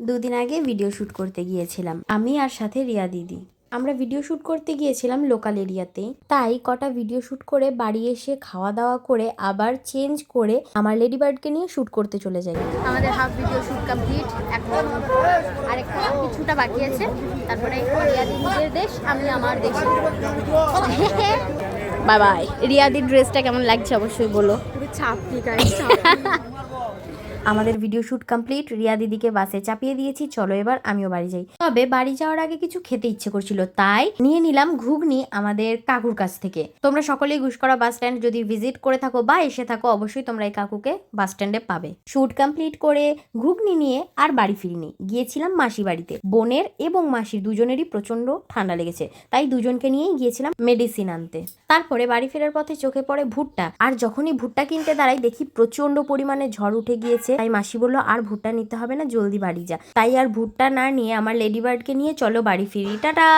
দুদিন আগে video shoot করতে গিয়েছিলাম আমি আর সাথে রিয়া দিদি। আমরা ভিডিও শ্যুট করতে গিয়েছিলাম লোকাল এরিয়াতে, তাই কটা ভিডিও শ্যুট করে বাড়ি এসে খাওয়া দাওয়া করে আবার চেঞ্জ করে আমার লেডি বার্ডকে নিয়ে শ্যুট করতে চলে যাই। আমাদের হাফ ভিডিও শ্যুট কমপ্লিট, এখন আরেকটা কিছুটা বাকি আছে, তারপরে রিয়া দিদিদের দেশ, আমি আমার দেশে। Bye bye. রিয়াদির ড্রেসটা কেমন লাগছে অবশ্যই বলো। ছাপনি আমাদের ভিডিও শ্যুট কমপ্লিট, রিয়া দিদিকে বাসে চাপিয়ে দিয়েছি, চলো এবার আমিও বাড়ি যাই। তবে বাড়ি যাওয়ার আগে কিছু খেতে ইচ্ছে করছিল, তাই নিয়ে নিলাম ঘুগনি আমাদের কাকুর কাছ থেকে। তোমরা সকলেই গুসকরা বাস স্ট্যান্ড যদি ভিজিট করে থাকো বা এসে থাকো, অবশ্যই তোমরা এই কাকুকে বাস স্ট্যান্ডে পাবে। শ্যুট কমপ্লিট করে ঘুগনি নিয়ে আর বাড়ি ফিরিনি, গিয়েছিলাম মাসি বাড়িতে। বোনের এবং মাসির দুজনেরই প্রচন্ড ঠান্ডা লেগেছে, তাই দুজনকে নিয়েই গিয়েছিলাম মেডিসিন আনতে। তারপরে বাড়ি ফেরার পথে চোখে পড়ে ভুট্টা, আর যখনই ভুট্টা কিনতে দাঁড়াই দেখি প্রচন্ড পরিমাণে ঝড় উঠে গিয়েছে। তাই মাসি বললো আর ভুট্টা নিতে হবে না, জলদি বাড়ি যা। তাই আর ভুট্টা না নিয়ে আমার লেডি বার্ডকে নিয়ে চলো বাড়ি ফিরি। টাটা।